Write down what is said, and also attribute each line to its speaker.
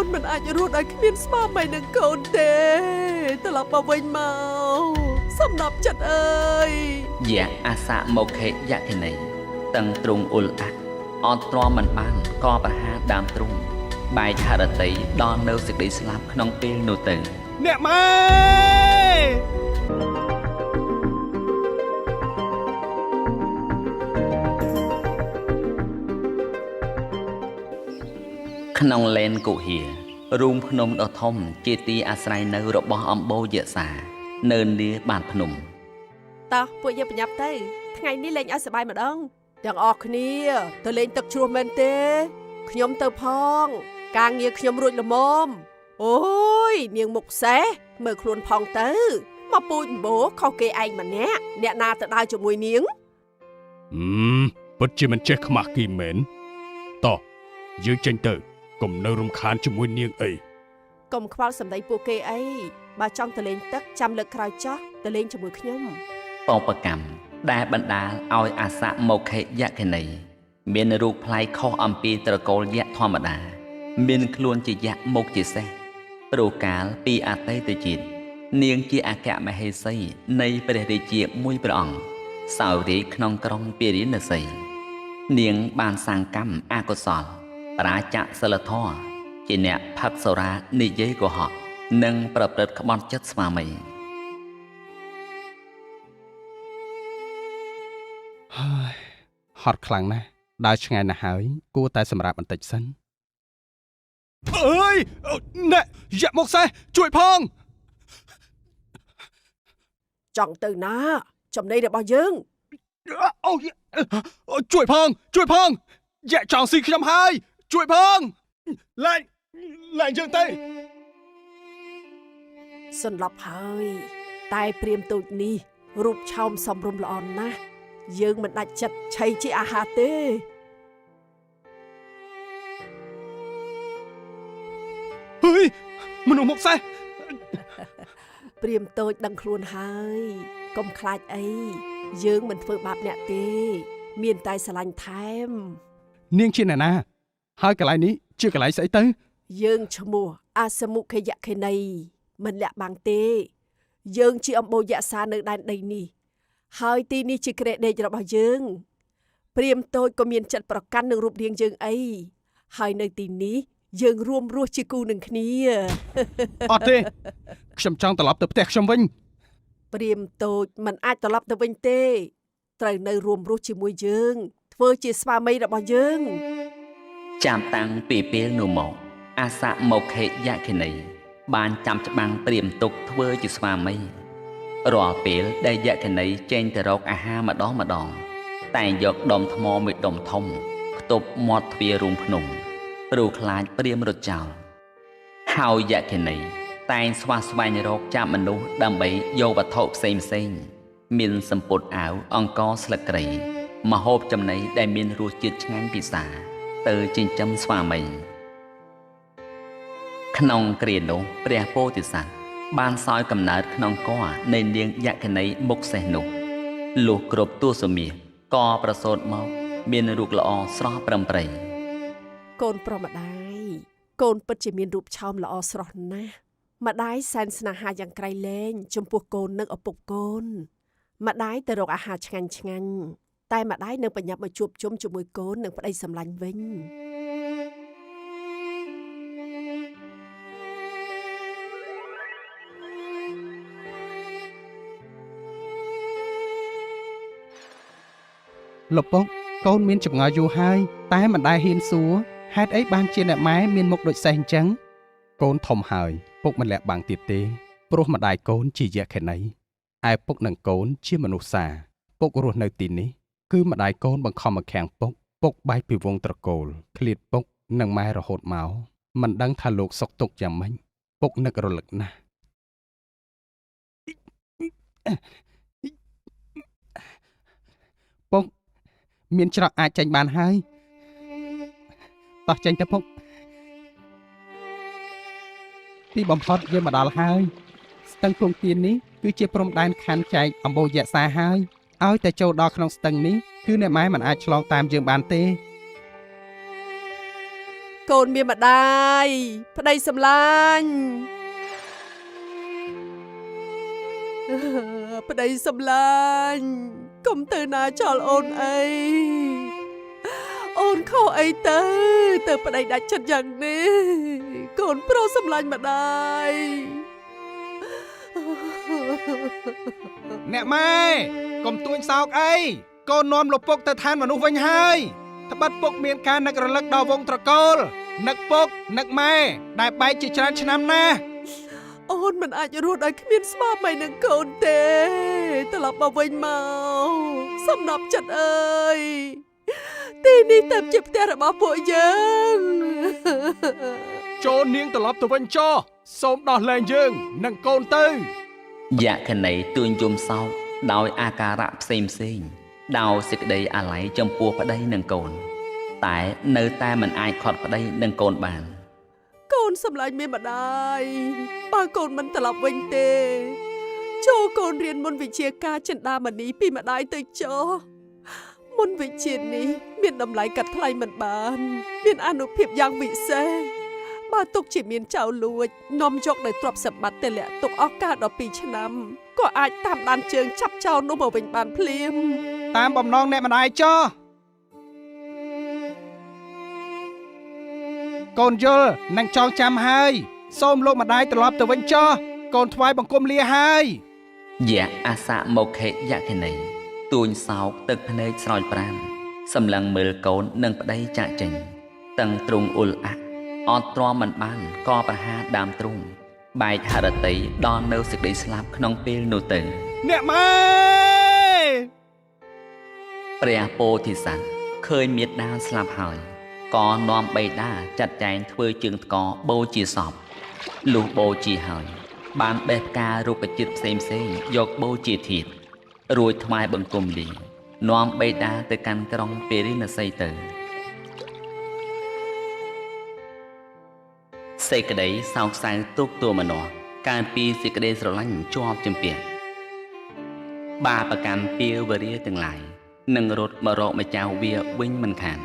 Speaker 1: នមិនអាចរស់ដោយគ្មានស្មារតីនឹងកូនទេត្រឡប់មកវិញមកសំណប់ចិត្តអើយ
Speaker 2: យៈអាសាមកខេយៈគិនីតឹងទ្រង់អ៊ុលអាក់អត់ទ្រាំមិនបានក៏ប្រហារដើមទ្រង់បែកហរតីដល់នៅសេចក្តីស្លាប់ក្នុងពេលនោះទៅ
Speaker 3: អ្នកម៉ែ
Speaker 2: ក្នុងលែនគុហារូងភ្នំដ៏ធំជាទីអាស្រ័យនៅរបស់អម្បូរយក្សានៅនាបាតភ្នំ
Speaker 1: តោះពួកយើងប្រញាប់ទៅថ្ងៃនេះលេងឲ្យសប្បាយម្ដងទាំងអស់គ្នាទៅលេងទឹកជ្រោះមែនទេខ្ញុំទៅផងការងារខ្ញុំរួចល្មមអូយនាងមុខសេះមើលខ្លួនផងទៅមកពូជអម្បូរខុសគេឯងម្នាក់អ្នកណាទៅដើរជាមួយនាង
Speaker 3: ពិតជាមិនចេះខ្មាស់គីមែនតោះយើងចេញទៅកុំនៅរំខានជាមួយនាងអី
Speaker 1: កុំខ្វល់សម្ដីពួកគេអីបើចង់ទៅលេងទឹកចាំលើកក្រោយចោះទៅលេងជាមួយខ្ញុំ
Speaker 2: បបកម្មដែលបណ្ដាលឲ្យអាសៈមកខេយៈគិនីមានរូបប្លែកខុសអំពីត្រកូលយៈធម្មតាមានខ្លួនជាយៈមុខជាសេះព្រោះកាលពីអតីតជាតិនាងជាអគ្គមហេសីនៃព្រះរាជាមួយព្រះអង្គសោយរាជក្នុងក្រុងពារាណសីនាងបានសាងកម្មអកុសលប្រាចៈសិលធម៌ជាអ្នកផឹកសូរ៉ានិយាយកុហកនិងប្រព្រឹត្តក្បត់ចិត្តស្វាមី
Speaker 3: ហើយហត់ខ្លាំងណាស់ដើរឆ្ងាយណាស់ហើយគួរតែសម្រាប់បន្តិចសិនអើយអ្នកយ៉ាក់មកសេះជួយផង
Speaker 1: ចង់ទៅណាចំណីរបស់យើង
Speaker 3: អូជួយផងយ៉ាក់ចង់ស៊ីខ្ញុំហើយជួយផងឡើងយើងទៅ
Speaker 1: សន្លប់ហើយតែព្រាមតូចនេះរូបឆោមសំរុំល្អណាស់យើងមិនដាច់ចិត្តឆៃជាអាហារទេ
Speaker 3: ហឺមនុស្សមកសេះ
Speaker 1: ព្រាមតូចដឹងខ្លួនហើយកុំខ្លាចអីយើងមិនធ្វើបាបអ្នកទេមានតែស្រឡាញ់ថែម
Speaker 3: នាងជាអ្នកណាហើយកន្លែងនេះជាកន្លែងស្អីទៅ
Speaker 1: យើងឈ្មោះអាសមុខយៈខេនីមិនលាក់បាំងទេយើងជាអម្បូរយក្សានៅដែនដីនេះហើយទីនេះជាក្រែដេករបស់យើងព្រាមតូចក៏មានចិត្តប្រកាន់នឹងរូបរាងយើងអីហើយនៅទីនេះយើងរួមរស់ជាគូនឹងគ្នា
Speaker 3: អត់ទេខ្ញុំចង់ត្រឡប់ទៅផ្ទះខ្ញុំវិញ
Speaker 1: ព្រាមតូចមិនអាចត្រឡប់ទៅវិញទេត្រូវនៅរួមរស់ជាមួយយើងធ្វើជាស្វាមីរបស់យើង
Speaker 2: ចាំតាំងពីពេលនោះមកអាសៈមកខេយៈគិនីបានចាំច្បាំងព្រាមទុកធ្វើជាស្វាមីរាល់ពេលដែលយៈគិនីចេញទៅរកអាហារម្ដងតែងយកដុំថ្មមួយដុំធំខ្ទប់មាត់ទ្វាររូងភ្នំព្រោះខ្លាចព្រាមរត់ចោលហើយយៈគិនីតែងស្វែងរកចាប់មនុស្សដើម្បីយកវត្ថុផ្សេងមានសម្ពុតអាវអង្ករស្លឹកគ្រៃម្ហូបចំណីដែលមានរសជាតិឆ្ងាញ់ពិសាទៅចិញ្ចឹមស្វាមីក្នុងគ្រានោះព្រះពោធិសត្វបានសោយកំណើតក្នុងគភ៌នៃនាងយក្ខិនីមុខសេះនោះលុះគ្រប់ទសមាសក៏ប្រសូតមកមានរូបល្អស្រស់ប្រំប្រៃ
Speaker 1: កូនប្រុសម្ដាយកូនពិតជាមានរូបឆោមល្អស្រស់ណាស់ម្ដាយសែនស្នេហាយ៉ាងក្រៃលែងចំពោះកូននិងឪពុកកូនម្ដាយទៅរកអាហារឆ្ងាញ់តែម្ដាយនៅបញ្ញាប់មកជួបជុំជាមួយកូននិងប្តីសម្លាញ់វិញ
Speaker 3: លោកពុកកូនមានចម្ងល់យូរហើយតែមិនដែលហ៊ានសួរហេតុអីបានជាអ្នកម៉ែមានមុខដូចសេះអញ្ចឹងកូនធំហើយពុកមិនលាក់បាំងទៀតទេព្រោះម្ដាយកូនជាយក្ខិនីឯពុកនិងកូនជាមនុស្សសាពុករស់នៅទីនេះគឺម្ដាយកូនបង្ខំមកខាំងពុកបែកពីវងត្រកូលឃ្លាតពុកនិងម៉ែរហូតមកមិនដឹងថាលោកសុខទុក្ខយ៉ាងម៉េចពុកនឹករលឹកណាស់ពុកមានច្រកអាចចេញបានហើយតោះចេញទៅពុកទីបំផុតយើងមកដល់ហើយស្ទឹងគង់ទៀននេះគឺជាព្រំដែនខណ្ឌចែកអម្បូរយក្សាហើយឲ្យតែចូលដល់ក្នុងស្ទឹងនេះគឺអ្នកម៉ែមិនអាចឆ្លងតាមយើងបានទេ
Speaker 1: ក កូនមានម្ដាយប្តីសម្លាញ់ប្តីសម្លាញ់កុំទៅណាចោលអូនអីអូនខុសអីទៅប្តីដាច់ចិត្តយ៉ាងនេះកូនប្រុសសម្លាញ់ម្ដាយ
Speaker 3: អ្នកម៉ែកុំទួញសោកអីកូននាំលោកពុកទៅឋានមនុស្សវិញហើយត្បិតពុកមានការនឹករលឹកដល់វងត្រកូលនឹកពុកនឹកម៉ែដែលបែកជាច្រើនឆ្នាំណាស់
Speaker 1: អូនមិនអាចរស់ដោយគ្មានស្មារតីនឹងកូនទេត្រឡប់មកវិញមកសំណប់ចិត្តអើយទីនេះទៅជាផ្ទះរបស់ពួកយើង
Speaker 3: ចូលនាងត្រឡប់ទៅវិញចុះសូមដោះលែងយើងនិងកូនទៅ
Speaker 2: យក្ខិនីទួញយំសោកដោយអាការៈផ្សេងដោយសេចក្តីអាល័យចំពោះប្តីនិងកូនតែនៅតែមិនអាចខាត់ប្តីនិងកូនបានក
Speaker 1: ូនសម្លាញ់មានម្ដាយបើកូនមិនត្រឡប់វិញទេចូលកូនរៀនមុនវិជ្ជាការចិន្តាមនីពីម្ដាយទៅចុះមុនវិជ្ជានេះមានតម្លៃកាត់ថ្លៃមិនបានមានអានុភាពយ៉ាងវិសេសបើទុកជាមានចៅលួចនាំយកនៅទ្រព្យសម្បត្តិទៅលាក់ទុកអស់កាល12ឆ្នាំក៏អាចតាមដានជើងចាប់ចោលនោះមកវិញបានភ្លាម
Speaker 3: តាមបំណងអ្នកម្ដាយចុះកូនយល់នឹងចងចាំហើយសូមលោកម្ដាយត្រឡប់ទៅវិញចុះកូនថ្វាយបង្គំលាហើយ
Speaker 2: យៈអាសៈមុខេយក្ខិនីទួញសោកទឹកភ្នែកស្រោចប្រាំសម្លឹងមើលកូននិងប្តីចាក់ចេញតឹងទ្រង់អ៊ុលអាក់អត់ទ្រាំមិនបានក៏ប្រហារដើមទ្រូងបែកហរតីដល់នៅសេចក្តីស្លាប់ក្នុងពេលនោះទៅ
Speaker 3: អ្នកម៉ែ
Speaker 2: ព្រះពោធិសត្វឃើញមេត្តាស្លាប់ហើយក៏នាំបិតាចាត់ចែងធ្វើជើងថ្កបូជាសពលុះបូជាហើយបានបេះផ្ការុក្ខជាតិផ្សេងយកបូជាធាតុរួចថ្វាយបង្គំលីនាំបិតាទៅកាន់ក្រុងពារាណសីទៅសេចក្តីសោកសៅទុកទោមនស្សការពីសេចក្តីស្រឡាញ់ជាប់ជំពាក់បាបកម្មពាវរាទាំងឡាយនឹងរត់មករកម្ចាស់វាវិញមិនខាន